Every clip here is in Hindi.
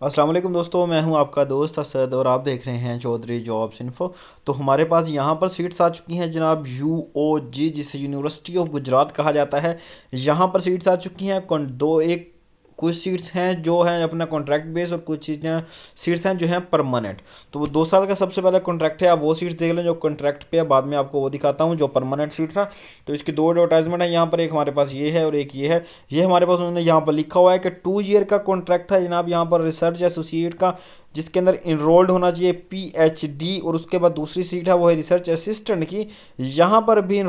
अस्सलाम वालेकुम दोस्तों, मैं हूं आपका दोस्त असद और आप देख रहे हैं चौधरी जॉब्स इन्फो। तो हमारे पास यहां पर सीट्स आ चुकी हैं जनाब यूओजी, जिसे यूनिवर्सिटी ऑफ गुजरात कहा जाता है। यहां पर सीट्स आ चुकी हैं दो एक कुछ सीट्स हैं जो हैं अपना कॉन्ट्रैक्ट बेस और कुछ चीज़ें सीट्स हैं जो हैं परमानेंट। तो वो 2 साल का सबसे पहला कॉन्ट्रैक्ट है, आप वो सीट्स देख लें जो कॉन्ट्रैक्ट पे है, बाद में आपको वो दिखाता हूँ जो परमानेंट सीट्स है। तो इसकी दो एडवर्टाइजमेंट है यहाँ पर, एक हमारे पास ये है और एक ये है। ये हमारे पास उन्होंने यहाँ पर लिखा हुआ है कि 2 ईयर का कॉन्ट्रैक्ट है जनाब यहाँ पर रिसर्च एसोसिएट का, जिसके अंदर इनरोल्ड होना चाहिए पीएचडी। और उसके बाद दूसरी सीट है वो है रिसर्च असिस्टेंट की, यहाँ पर भी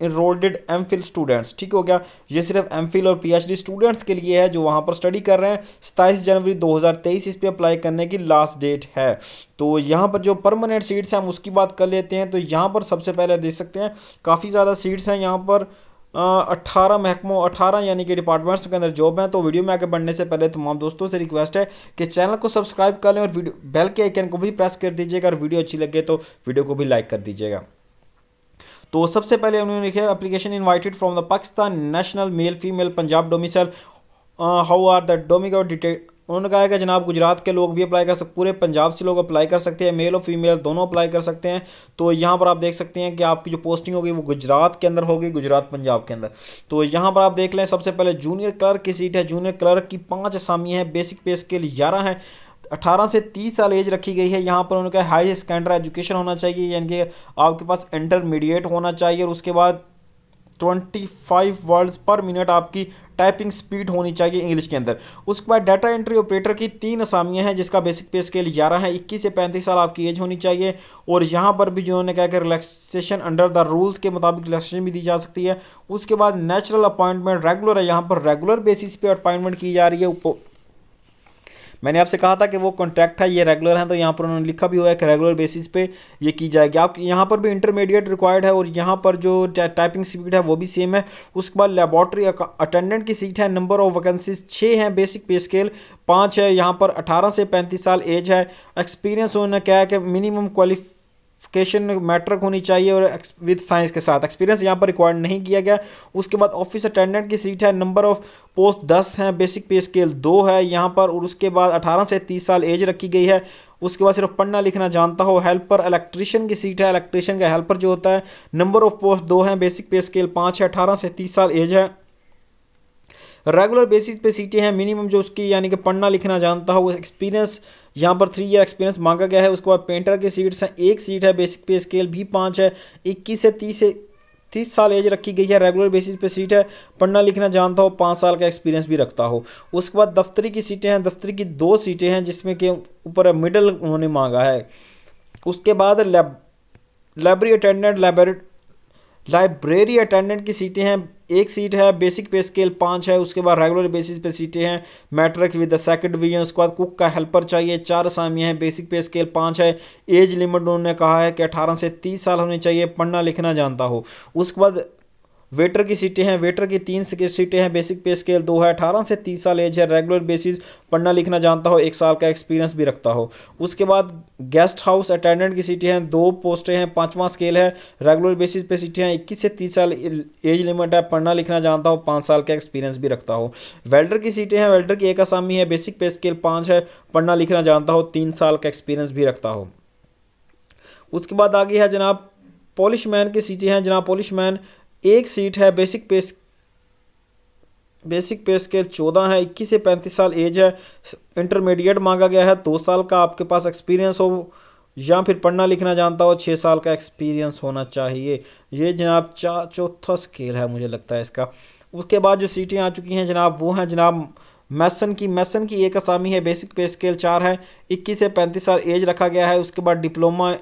इनरोल्डेड एम फिल स्टूडेंट्स। ठीक हो गया, ये सिर्फ एम फिल और पीएचडी स्टूडेंट्स के लिए है जो वहाँ पर स्टडी कर रहे हैं। 27 जनवरी 2023 इस पर अप्लाई करने की लास्ट डेट है। तो यहाँ पर जो परमानेंट सीट्स हैं हम उसकी बात कर लेते हैं। तो यहाँ पर सबसे पहले देख सकते हैं काफ़ी ज़्यादा सीट्स हैं यहाँ पर। 18 महकमों 18 यानी कि डिपार्टमेंट्स के अंदर जॉब हैं। तो वीडियो में आगे बढ़ने से पहले तमाम दोस्तों से रिक्वेस्ट है कि चैनल को सब्सक्राइब कर लें और वीडियो बेल के आइकन को भी प्रेस कर दीजिएगा, और वीडियो अच्छी लगे तो वीडियो को भी लाइक कर दीजिएगा। तो सबसे पहले उन्होंने लिखा है application invited from the Pakistan national male female Punjab domicile how are the डोमिको डिटेल। उन्होंने कहा है कि जनाब गुजरात के लोग भी अप्लाई कर सकते, पूरे पंजाब से लोग अप्लाई कर सकते हैं, मेल और फीमेल दोनों अप्लाई कर सकते हैं। तो यहाँ पर आप देख सकते हैं कि आपकी जो पोस्टिंग होगी वो गुजरात के अंदर होगी, गुजरात पंजाब के अंदर। तो यहाँ पर आप देख लें, सबसे पहले जूनियर क्लर्क की सीट है। जूनियर क्लर्क की 5 असामी है, बेसिक पे स्केल 11 है, 18 से 30 साल एज रखी गई है। यहाँ पर उन्होंने कहा हाई स्टैंडर्ड एजुकेशन होना चाहिए, यानी कि आपके पास इंटरमीडिएट होना चाहिए, और उसके बाद 25 वर्ड्स पर मिनट आपकी टाइपिंग स्पीड होनी चाहिए इंग्लिश के अंदर। उसके बाद डाटा एंट्री ऑपरेटर की 3 असामियाँ हैं, जिसका बेसिक पे स्केल 11 है, 21 से 35 साल आपकी एज होनी चाहिए। और यहाँ पर भी जिन्होंने कहा कि रिलैक्सेशन अंडर द रूल्स के मुताबिक रिलैक्सेशन भी दी जा सकती है। उसके बाद नेचुरल अपॉइंटमेंट रेगुलर है, यहाँ पर रेगुलर बेसिस पे अपॉइंटमेंट की जा रही है। मैंने आपसे कहा था कि वो कॉन्ट्रैक्ट है, ये रेगुलर है, तो यहाँ पर उन्होंने लिखा भी हुआ है कि रेगुलर बेसिस पे ये की जाएगी। आप यहाँ पर भी इंटरमीडिएट रिक्वायर्ड है, और यहाँ पर जो टाइपिंग स्पीड है वो भी सेम है। उसके बाद लेबॉर्ट्री अटेंडेंट की सीट है, नंबर ऑफ वैकेंसीज 6 हैं, बेसिक पे स्केल 5 है। यहाँ पर 18 से 35 साल एज है। एक्सपीरियंस उन्होंने क्या है कि मिनिमम क्वालिफिकेशन मैट्रिक होनी चाहिए, और विद साइंस के साथ एक्सपीरियंस यहाँ पर रिक्वायर्ड नहीं किया गया। उसके बाद ऑफिस अटेंडेंट की सीट है, नंबर ऑफ पोस्ट 10 हैं, बेसिक पे स्केल 2 है यहाँ पर। और उसके बाद 18 से 30 साल एज रखी गई है। उसके बाद सिर्फ पढ़ना लिखना जानता हो। हेल्पर इलेक्ट्रीशियन की सीट है, इलेक्ट्रीशियन का हेल्पर जो होता है, नंबर ऑफ पोस्ट 2 हैं, बेसिक पे स्केल 5 है, 18 से 30 साल एज है। रेगुलर बेसिस पे सीटें हैं, मिनिमम जो उसकी यानी कि पढ़ना लिखना जानता हो। वो एक्सपीरियंस यहाँ पर 3 ईयर एक्सपीरियंस मांगा गया है। उसके बाद पेंटर की सीट्स हैं, 1 सीट है, बेसिक पे स्केल भी 5 है, 21 से 30 साल एज रखी गई है। रेगुलर बेसिस पे सीट है, पढ़ना लिखना जानता हो, 5 साल का एक्सपीरियंस भी रखता हो। उसके बाद दफ्तरी की सीटें हैं, दफ्तरी की 2 सीटें हैं, जिसमें कि ऊपर मिडल उन्होंने मांगा है। उसके बाद लाइब्रेरी अटेंडेंट लाइब्रेरी अटेंडेंट की सीटें हैं, 1 सीट है, बेसिक पे स्केल 5 है। उसके बाद रेगुलर बेसिस पे सीटें हैं, matric with the second division. उसके बाद कुक का हेल्पर चाहिए, 4 असामियाँ हैं, बेसिक पे स्केल 5 है। एज लिमिट उन्होंने कहा है कि 18 से 30 साल होनी चाहिए, पढ़ना लिखना जानता हो। उसके बाद वेटर की सीटें हैं, वेटर की 3 सीटें हैं, बेसिक पे स्केल 2 है, 18 से 30 साल एज है, रेगुलर बेसिस, पढ़ना लिखना जानता हो, 1 साल का एक्सपीरियंस भी रखता हो। उसके बाद गेस्ट हाउस अटेंडेंट की सीटें हैं, 2 पोस्टें हैं, 5वां स्केल है, रेगुलर बेसिस पे सीटें हैं, 21 से 30 साल एज लिमिट है, पढ़ना लिखना जानता हो, 5 साल का एक्सपीरियंस भी रखता हो। वेल्डर की सीटें हैं, वेल्डर की 1 असामी है, बेसिक पे स्केल 5 है, पढ़ना लिखना जानता हो, 3 साल का एक्सपीरियंस भी रखता हो। उसके बाद आगे है जनाब पॉलिश मैन की सीटें हैं। जनाब पॉलिश मैन 1 सीट है, बेसिक पे स्केल 14 है, 21 से 35 साल एज है। इंटरमीडिएट मांगा गया है, 2 साल का आपके पास एक्सपीरियंस हो, या फिर पढ़ना लिखना जानता हो, 6 साल का एक्सपीरियंस होना चाहिए। ये जनाब चौथा स्केल है मुझे लगता है इसका। उसके बाद जो सीटें आ चुकी हैं जनाब वो हैं जनाब मैसन की 1 असामी है, बेसिक पे स्केल 4 है, 21 से 35 साल एज रखा गया है। उसके बाद डिप्लोमा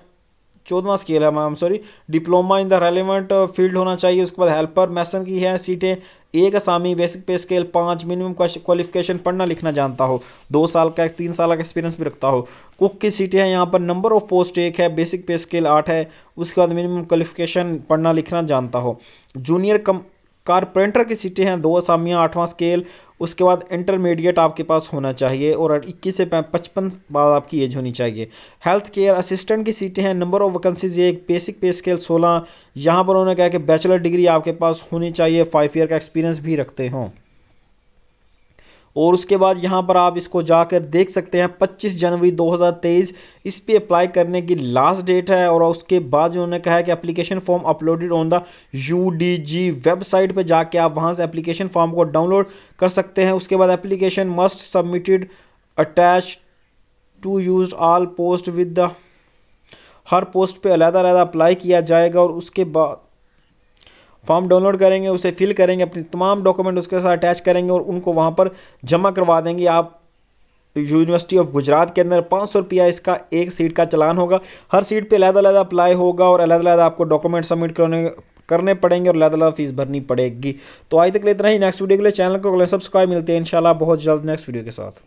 14वां स्केल है, ma'am sorry, diploma in the relevant field होना चाहिए। उसके बाद हेल्पर मैसन की है सीटें, 1 असामी, बेसिक पे स्केल 5, मिनिमम क्वालिफिकेशन पढ़ना लिखना जानता हो, 2 साल का 3 साल का एक्सपीरियंस भी रखता हो। कुक की सीटें हैं, यहाँ पर नंबर ऑफ पोस्ट 1 है, बेसिक पे स्केल 8 है। उसके बाद मिनिमम क्वालिफिकेशन पढ़ना लिखना जानता हो। जूनियर कारपेंटर की सीटें हैं, 2 असामियाँ, 8वां स्केल। उसके बाद इंटरमीडिएट आपके पास होना चाहिए, और 21 से 55 बाद आपकी एज होनी चाहिए। हेल्थ केयर असिस्टेंट की सीटें हैं, नंबर ऑफ वैकेंसीज 1, बेसिक पे स्केल 16। यहाँ पर उन्होंने कहा कि बैचलर डिग्री आपके पास होनी चाहिए, 5 ईयर का एक्सपीरियंस भी रखते हों। और उसके बाद यहाँ पर आप इसको जाकर देख सकते हैं 25 जनवरी 2023 इस पे अप्लाई करने की लास्ट डेट है। और उसके बाद उन्होंने कहा है कि application form uploaded on the UDG website पे जाके आप वहाँ से एप्लीकेशन फॉर्म को डाउनलोड कर सकते हैं। उसके बाद application must submitted attach to use all post with the, हर पोस्ट पे अलग-अलग अप्लाई किया जाएगा। और उसके बाद फॉर्म डाउनलोड करेंगे, उसे फिल करेंगे, अपनी तमाम डॉक्यूमेंट उसके साथ अटैच करेंगे और उनको वहाँ पर जमा करवा देंगे। आप यूनिवर्सिटी ऑफ गुजरात के अंदर 500 रुपया इसका एक सीट का चलान होगा। हर सीट पे अलग-अलग अप्लाई होगा और अलग-अलग आपको डॉक्यूमेंट सबमिट करने पड़ेंगे और अलग-अलग फीस भरनी पड़ेगी। तो आज तक इतना ही। नेक्स्ट वीडियो के लिए चैनल को सब्सक्राइब। मिलते हैं इंशाल्लाह बहुत जल्द नेक्स्ट वीडियो के साथ।